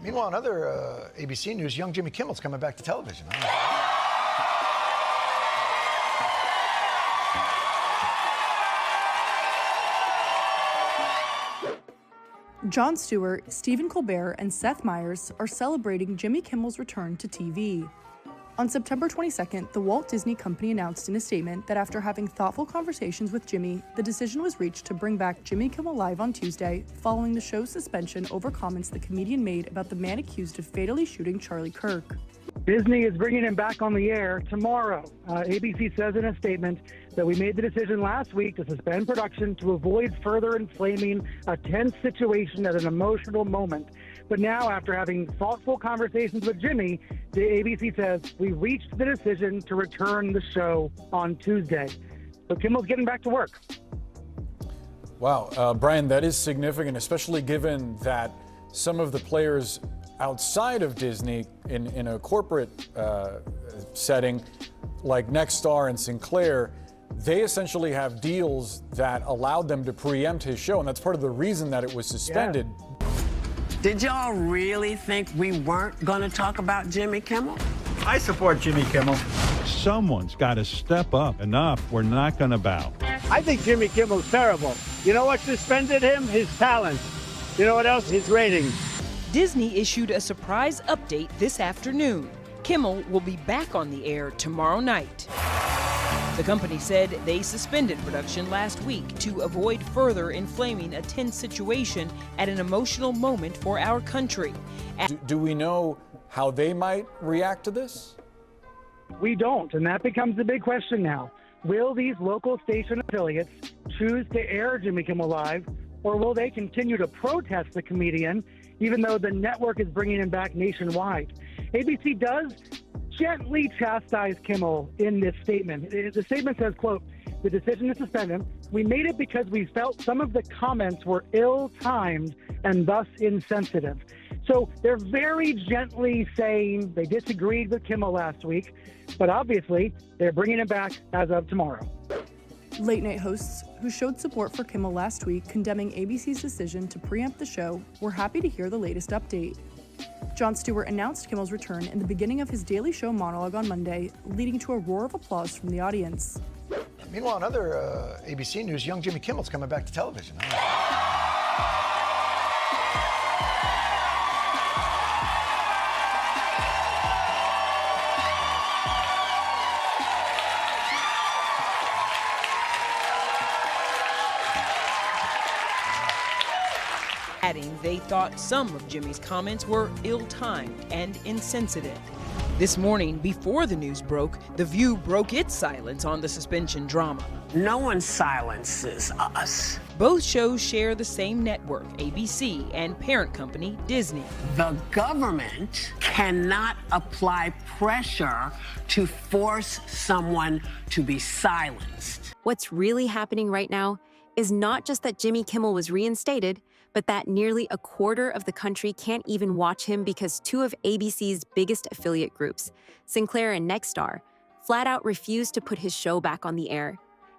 Meanwhile, in other ABC news, young Jimmy Kimmel's coming back to television. Jon Stewart, Stephen Colbert, and Seth Meyers are celebrating Jimmy Kimmel's return to TV. On September 22nd, the Walt Disney Company announced in a statement that after having thoughtful conversations with Jimmy, the decision was reached to bring back Jimmy Kimmel Live on Tuesday, following the show's suspension over comments the comedian made about the man accused of fatally shooting Charlie Kirk. Disney is bringing him back on the air tomorrow. ABC says in a statement that we made the decision last week to suspend production to avoid further inflaming a tense situation at an emotional moment. But now, after having thoughtful conversations with Jimmy, the ABC says we reached the decision to return the show on Tuesday. So Kimmel's getting back to work. Wow, Brian, that is significant, especially given that some of the players outside of Disney in a corporate setting, like Nexstar and Sinclair, they essentially have deals that allowed them to preempt his show, and that's part of the reason that it was suspended. Yeah. Did y'all really think we weren't going to talk about Jimmy Kimmel? I support Jimmy Kimmel. Someone's got to step up. Enough. We're not going to bow. I think Jimmy Kimmel's terrible. You know what suspended him? His talent. You know what else? His ratings. Disney issued a surprise update this afternoon. Kimmel will be back on the air tomorrow night. The company said they suspended production last week to avoid further inflaming a tense situation at an emotional moment for our country. Do we know how they might react to this? We don't, and that becomes the big question now. Will these local station affiliates choose to air Jimmy Kimmel Live, or will they continue to protest the comedian, even though the network is bringing him back nationwide? ABC does gently chastise Kimmel in this statement. The statement says, quote, "The decision to suspend him, we made it because we felt some of the comments were ill-timed and thus insensitive." So they're very gently saying they disagreed with Kimmel last week, but obviously they're bringing him back as of tomorrow. Late-night hosts who showed support for Kimmel last week condemning ABC's decision to preempt the show were happy to hear the latest update. Jon Stewart announced Kimmel's return in the beginning of his Daily Show monologue on Monday, leading to a roar of applause from the audience. Meanwhile, in other ABC news, young Jimmy Kimmel's coming back to television. Adding they thought some of Jimmy's comments were ill-timed and insensitive. This morning, before the news broke, The View broke its silence on the suspension drama. No one silences us. Both shows share the same network, ABC, and parent company, Disney. The government cannot apply pressure to force someone to be silenced. What's really happening right now is not just that Jimmy Kimmel was reinstated, but that nearly a quarter of the country can't even watch him because two of ABC's biggest affiliate groups, Sinclair and Nexstar, flat out refused to put his show back on the air.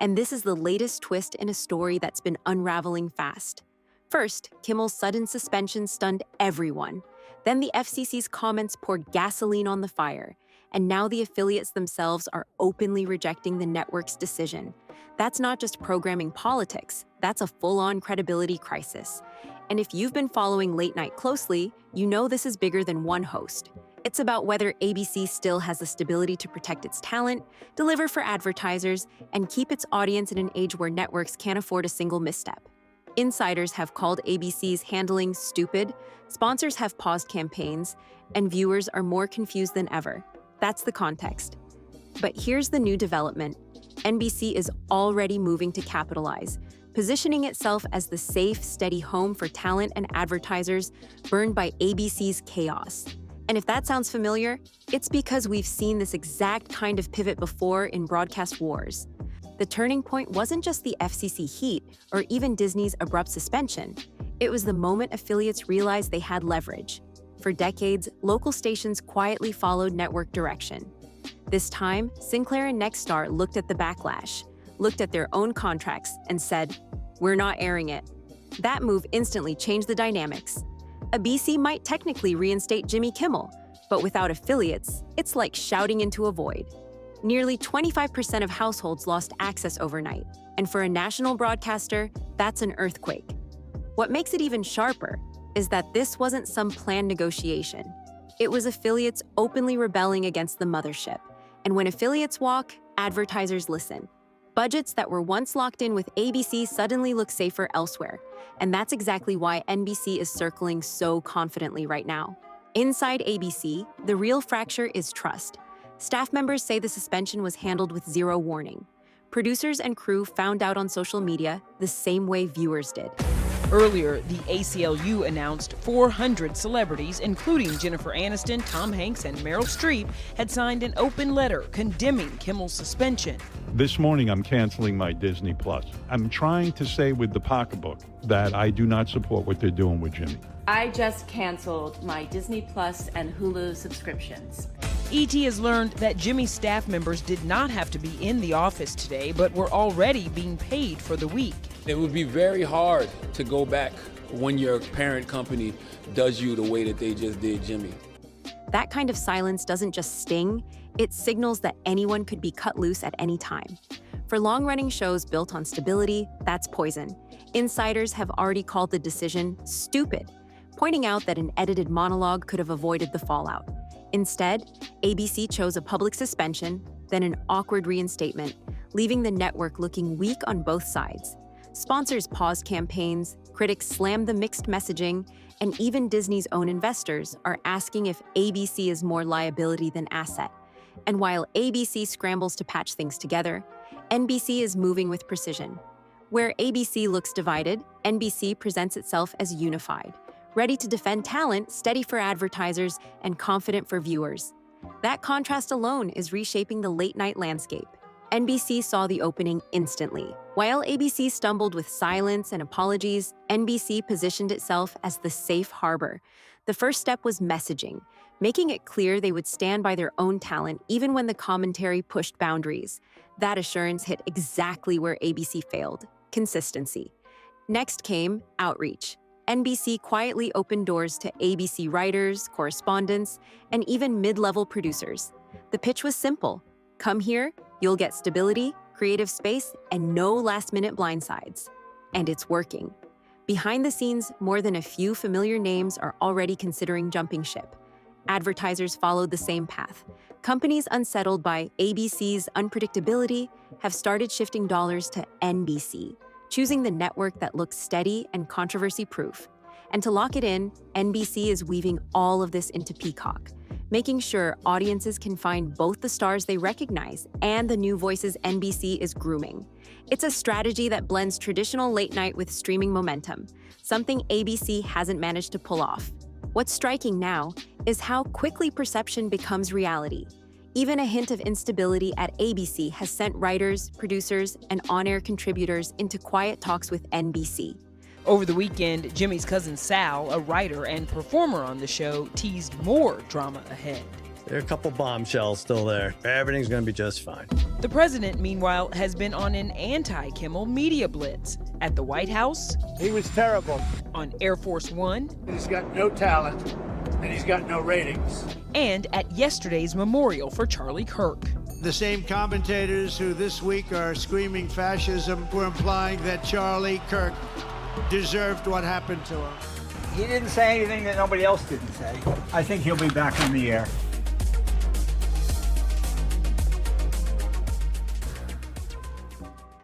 And this is the latest twist in a story that's been unraveling fast. First, Kimmel's sudden suspension stunned everyone. Then the FCC's comments poured gasoline on the fire. And now the affiliates themselves are openly rejecting the network's decision. That's not just programming politics, that's a full-on credibility crisis. And if you've been following Late Night closely, you know this is bigger than one host. It's about whether ABC still has the stability to protect its talent, deliver for advertisers, and keep its audience in an age where networks can't afford a single misstep. Insiders have called ABC's handling stupid, sponsors have paused campaigns, and viewers are more confused than ever. That's the context. But here's the new development. NBC is already moving to capitalize, positioning itself as the safe, steady home for talent and advertisers burned by ABC's chaos. And if that sounds familiar, it's because we've seen this exact kind of pivot before in broadcast wars. The turning point wasn't just the FCC heat or even Disney's abrupt suspension. It was the moment affiliates realized they had leverage. For decades, local stations quietly followed network direction. This time, Sinclair and Nexstar looked at the backlash, looked at their own contracts, and said, "We're not airing it." That move instantly changed the dynamics. A BC might technically reinstate Jimmy Kimmel, but without affiliates, it's like shouting into a void. Nearly 25% of households lost access overnight, and for a national broadcaster, that's an earthquake. What makes it even sharper is that this wasn't some planned negotiation. It was affiliates openly rebelling against the mothership. And when affiliates walk, advertisers listen. Budgets that were once locked in with ABC suddenly look safer elsewhere. And that's exactly why NBC is circling so confidently right now. Inside ABC, the real fracture is trust. Staff members say the suspension was handled with zero warning. Producers and crew found out on social media the same way viewers did. Earlier, the ACLU announced 400 celebrities, including Jennifer Aniston, Tom Hanks, and Meryl Streep, had signed an open letter condemning Kimmel's suspension. This morning, I'm canceling my Disney Plus. I'm trying to say with the pocketbook that I do not support what they're doing with Jimmy. I just canceled my Disney Plus and Hulu subscriptions. ET has learned that Jimmy's staff members did not have to be in the office today, but were already being paid for the week. It would be very hard to go back when your parent company does you the way that they just did Jimmy. That kind of silence doesn't just sting, it signals that anyone could be cut loose at any time. For long-running shows built on stability, that's poison. Insiders have already called the decision stupid, pointing out that an edited monologue could have avoided the fallout. Instead, ABC chose a public suspension, then an awkward reinstatement, leaving the network looking weak on both sides. Sponsors paused campaigns, critics slammed the mixed messaging, and even Disney's own investors are asking if ABC is more liability than asset. And while ABC scrambles to patch things together, NBC is moving with precision. Where ABC looks divided, NBC presents itself as unified, ready to defend talent, steady for advertisers, and confident for viewers. That contrast alone is reshaping the late-night landscape. NBC saw the opening instantly. While ABC stumbled with silence and apologies, NBC positioned itself as the safe harbor. The first step was messaging, making it clear they would stand by their own talent even when the commentary pushed boundaries. That assurance hit exactly where ABC failed: consistency. Next came outreach. NBC quietly opened doors to ABC writers, correspondents, and even mid-level producers. The pitch was simple: come here, you'll get stability, creative space, and no last-minute blindsides. And it's working. Behind the scenes, more than a few familiar names are already considering jumping ship. Advertisers followed the same path. Companies unsettled by ABC's unpredictability have started shifting dollars to NBC, choosing the network that looks steady and controversy-proof. And to lock it in, NBC is weaving all of this into Peacock, making sure audiences can find both the stars they recognize and the new voices NBC is grooming. It's a strategy that blends traditional late night with streaming momentum, something ABC hasn't managed to pull off. What's striking now is how quickly perception becomes reality. Even a hint of instability at ABC has sent writers, producers, and on-air contributors into quiet talks with NBC. Over the weekend, Jimmy's cousin Sal, a writer and performer on the show, teased more drama ahead. There are a couple bombshells still there. Everything's going to be just fine. The president, meanwhile, has been on an anti-Kimmel media blitz. At the White House, He was terrible. on Air Force One, He's got no talent, and he's got no ratings. and at yesterday's memorial for Charlie Kirk. The same commentators who this week are screaming fascism were implying that Charlie Kirk deserved what happened to him. He didn't say anything that nobody else didn't say. I think he'll be back in the air.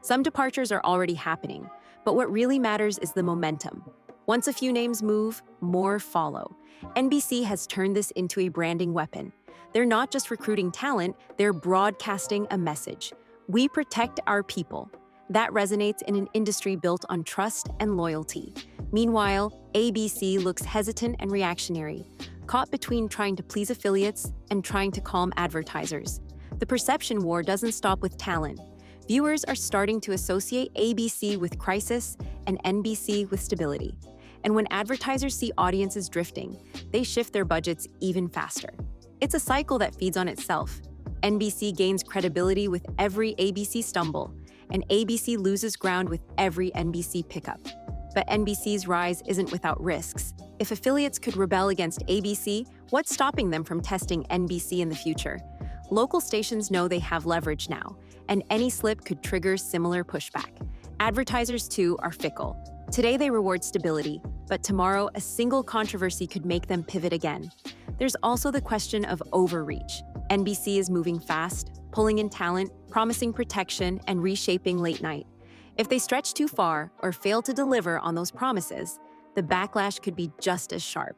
Some departures are already happening, but what really matters is the momentum. Once a few names move, more follow. NBC has turned this into a branding weapon. They're not just recruiting talent, they're broadcasting a message. We protect our people. That resonates in an industry built on trust and loyalty. Meanwhile, ABC looks hesitant and reactionary, caught between trying to please affiliates and trying to calm advertisers. The perception war doesn't stop with talent. Viewers are starting to associate ABC with crisis and NBC with stability. And when advertisers see audiences drifting, they shift their budgets even faster. It's a cycle that feeds on itself. NBC gains credibility with every ABC stumble, and ABC loses ground with every NBC pickup. But NBC's rise isn't without risks. If affiliates could rebel against ABC, what's stopping them from testing NBC in the future? Local stations know they have leverage now, and any slip could trigger similar pushback. Advertisers, too, are fickle. Today they reward stability, but tomorrow a single controversy could make them pivot again. There's also the question of overreach. NBC is moving fast, pulling in talent, promising protection, and reshaping late night. If they stretch too far or fail to deliver on those promises, the backlash could be just as sharp.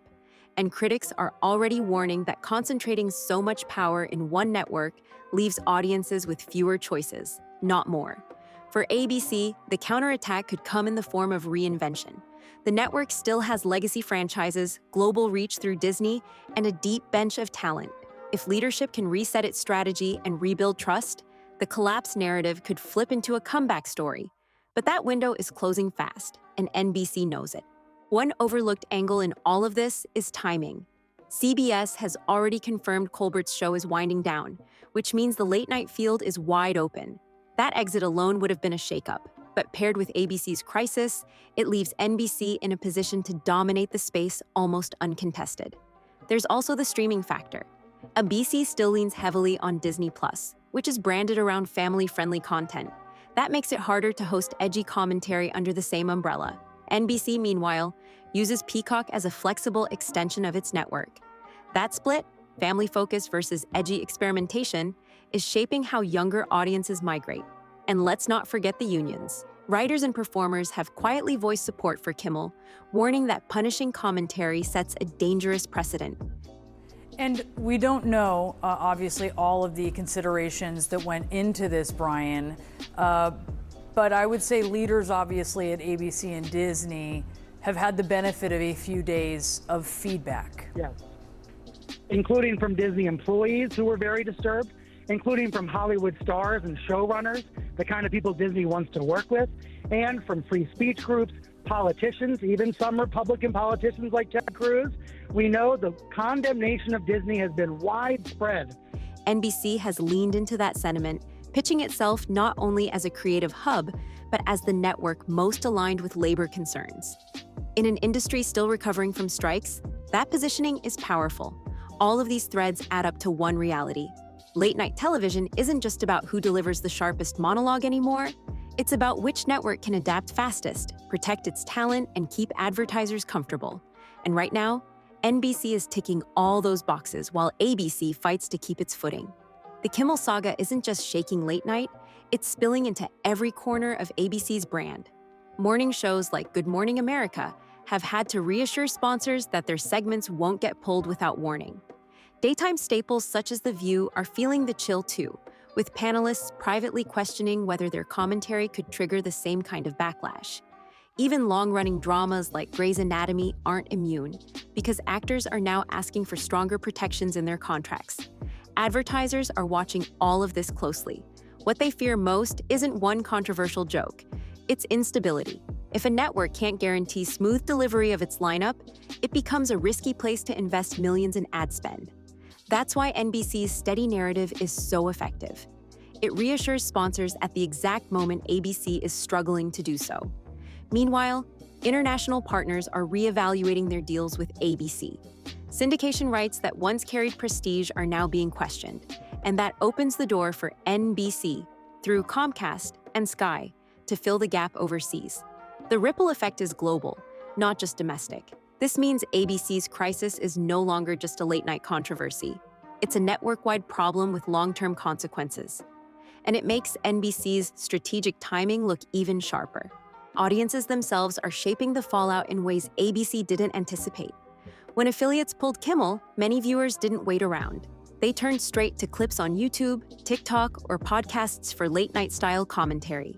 And critics are already warning that concentrating so much power in one network leaves audiences with fewer choices, not more. For ABC, the counterattack could come in the form of reinvention. The network still has legacy franchises, global reach through Disney, and a deep bench of talent. If leadership can reset its strategy and rebuild trust, the collapse narrative could flip into a comeback story. But that window is closing fast, and NBC knows it. One overlooked angle in all of this is timing. CBS has already confirmed Colbert's show is winding down, which means the late-night field is wide open. That exit alone would have been a shakeup, but paired with ABC's crisis, it leaves NBC in a position to dominate the space almost uncontested. There's also the streaming factor. ABC still leans heavily on Disney+, which is branded around family-friendly content. That makes it harder to host edgy commentary under the same umbrella. NBC, meanwhile, uses Peacock as a flexible extension of its network. That split, family focus versus edgy experimentation, is shaping how younger audiences migrate. And let's not forget the unions. Writers and performers have quietly voiced support for Kimmel, warning that punishing commentary sets a dangerous precedent. And we don't know, obviously, all of the considerations that went into this, Brian. But I would say leaders, obviously, at ABC and Disney have had the benefit of a few days of feedback. Yes. Including from Disney employees who were very disturbed, including from Hollywood stars and showrunners, the kind of people Disney wants to work with, and from free speech groups, politicians, even some Republican politicians like Ted Cruz. We know the condemnation of Disney has been widespread. NBC has leaned into that sentiment, pitching itself not only as a creative hub, but as the network most aligned with labor concerns. In an industry still recovering from strikes, that positioning is powerful. All of these threads add up to one reality. Late-night television isn't just about who delivers the sharpest monologue anymore. It's about which network can adapt fastest, protect its talent, and keep advertisers comfortable. And right now, NBC is ticking all those boxes while ABC fights to keep its footing. The Kimmel saga isn't just shaking late night, it's spilling into every corner of ABC's brand. Morning shows like Good Morning America have had to reassure sponsors that their segments won't get pulled without warning. Daytime staples such as The View are feeling the chill too, with panelists privately questioning whether their commentary could trigger the same kind of backlash. Even long-running dramas like Grey's Anatomy aren't immune, because actors are now asking for stronger protections in their contracts. Advertisers are watching all of this closely. What they fear most isn't one controversial joke, it's instability. If a network can't guarantee smooth delivery of its lineup, it becomes a risky place to invest millions in ad spend. That's why NBC's steady narrative is so effective. It reassures sponsors at the exact moment ABC is struggling to do so. Meanwhile, international partners are reevaluating their deals with ABC. Syndication rights that once carried prestige are now being questioned, and that opens the door for NBC, through Comcast and Sky, to fill the gap overseas. The ripple effect is global, not just domestic. This means ABC's crisis is no longer just a late-night controversy. It's a network-wide problem with long-term consequences. And it makes NBC's strategic timing look even sharper. Audiences themselves are shaping the fallout in ways ABC didn't anticipate. When affiliates pulled Kimmel, many viewers didn't wait around. They turned straight to clips on YouTube, TikTok, or podcasts for late-night style commentary.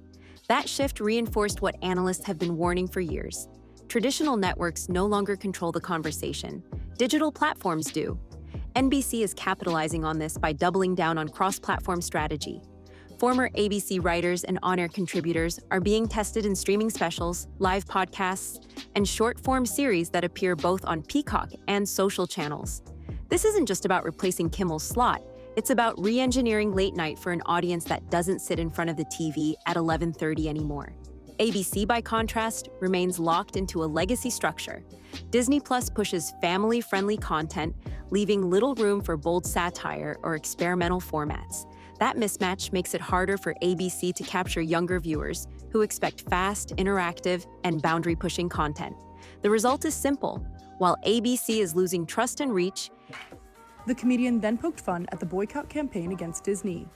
That shift reinforced what analysts have been warning for years. Traditional networks no longer control the conversation. Digital platforms do. NBC is capitalizing on this by doubling down on cross-platform strategy. Former ABC writers and on-air contributors are being tested in streaming specials, live podcasts, and short-form series that appear both on Peacock and social channels. This isn't just about replacing Kimmel's slot. It's about re-engineering late night for an audience that doesn't sit in front of the TV at 11:30 anymore. ABC, by contrast, remains locked into a legacy structure. Disney Plus pushes family-friendly content, leaving little room for bold satire or experimental formats. That mismatch makes it harder for ABC to capture younger viewers who expect fast, interactive, and boundary-pushing content. The result is simple. While ABC is losing trust and reach, the comedian then poked fun at the boycott campaign against Disney.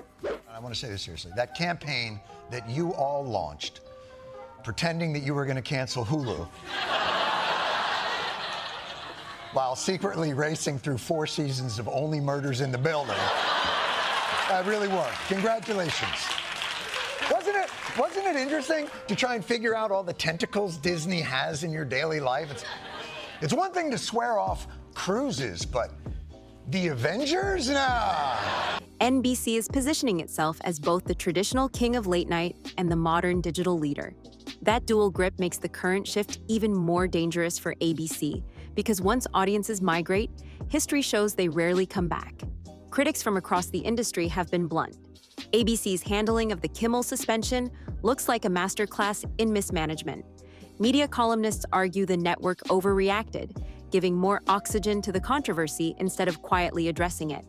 I want to say this seriously. That campaign that you all launched, pretending that you were going to cancel Hulu, while secretly racing through 4 seasons of Only Murders in the Building, that really worked. Congratulations. Wasn't it interesting to try and figure out all the tentacles Disney has in your daily life? It's one thing to swear off cruises, but the Avengers? Nah. NBC is positioning itself as both the traditional king of late night and the modern digital leader. That dual grip makes the current shift even more dangerous for ABC, because once audiences migrate, history shows they rarely come back. Critics from across the industry have been blunt. ABC's handling of the Kimmel suspension looks like a masterclass in mismanagement. Media columnists argue the network overreacted, giving more oxygen to the controversy instead of quietly addressing it.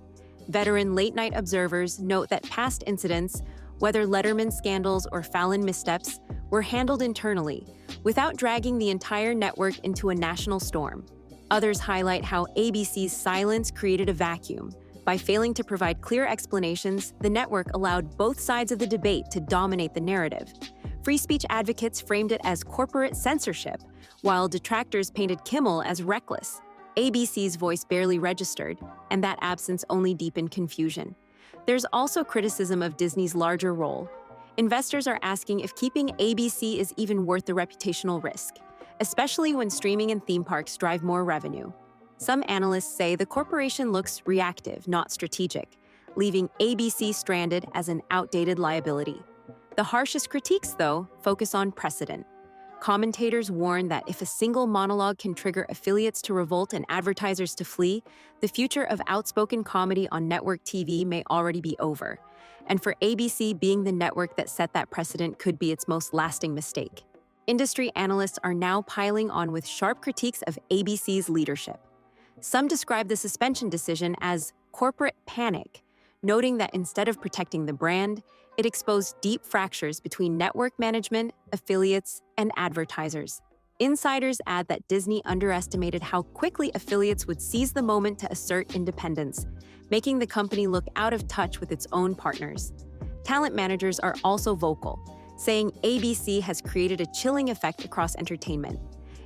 Veteran late-night observers note that past incidents, whether Letterman scandals or Fallon missteps, were handled internally, without dragging the entire network into a national storm. Others highlight how ABC's silence created a vacuum. By failing to provide clear explanations, the network allowed both sides of the debate to dominate the narrative. Free speech advocates framed it as corporate censorship, while detractors painted Kimmel as reckless. ABC's voice barely registered, and that absence only deepened confusion. There's also criticism of Disney's larger role. Investors are asking if keeping ABC is even worth the reputational risk, especially when streaming and theme parks drive more revenue. Some analysts say the corporation looks reactive, not strategic, leaving ABC stranded as an outdated liability. The harshest critiques, though, focus on precedent. Commentators warn that if a single monologue can trigger affiliates to revolt and advertisers to flee, the future of outspoken comedy on network TV may already be over. And for ABC, being the network that set that precedent could be its most lasting mistake. Industry analysts are now piling on with sharp critiques of ABC's leadership. Some describe the suspension decision as corporate panic, noting that instead of protecting the brand, it exposed deep fractures between network management, affiliates, and advertisers. Insiders add that Disney underestimated how quickly affiliates would seize the moment to assert independence, making the company look out of touch with its own partners. Talent managers are also vocal, saying ABC has created a chilling effect across entertainment.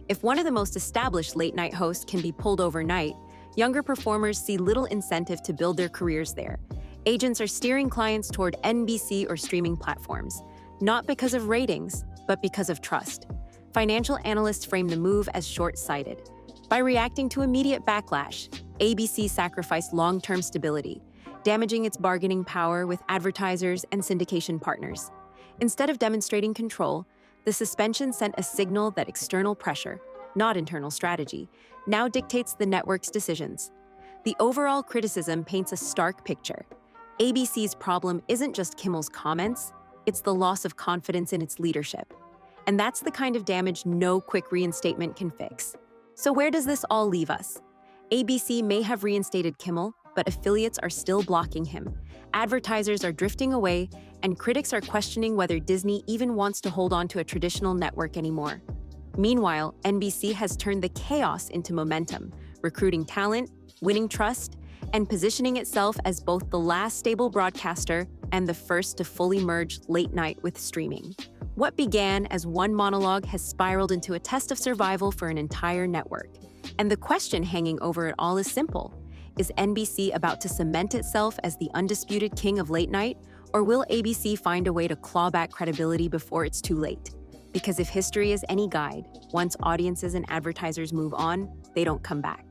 If one of the most established late-night hosts can be pulled overnight, younger performers see little incentive to build their careers there. Agents are steering clients toward NBC or streaming platforms, not because of ratings, but because of trust. Financial analysts frame the move as short-sighted. By reacting to immediate backlash, ABC sacrificed long-term stability, damaging its bargaining power with advertisers and syndication partners. Instead of demonstrating control, the suspension sent a signal that external pressure, not internal strategy, now dictates the network's decisions. The overall criticism paints a stark picture. ABC's problem isn't just Kimmel's comments, it's the loss of confidence in its leadership. And that's the kind of damage no quick reinstatement can fix. So where does this all leave us? ABC may have reinstated Kimmel, but affiliates are still blocking him. Advertisers are drifting away, and critics are questioning whether Disney even wants to hold on to a traditional network anymore. Meanwhile, NBC has turned the chaos into momentum, recruiting talent, winning trust, and positioning itself as both the last stable broadcaster and the first to fully merge late night with streaming. What began as one monologue has spiraled into a test of survival for an entire network. And the question hanging over it all is simple. Is NBC about to cement itself as the undisputed king of late night, or will ABC find a way to claw back credibility before it's too late? Because if history is any guide, once audiences and advertisers move on, they don't come back.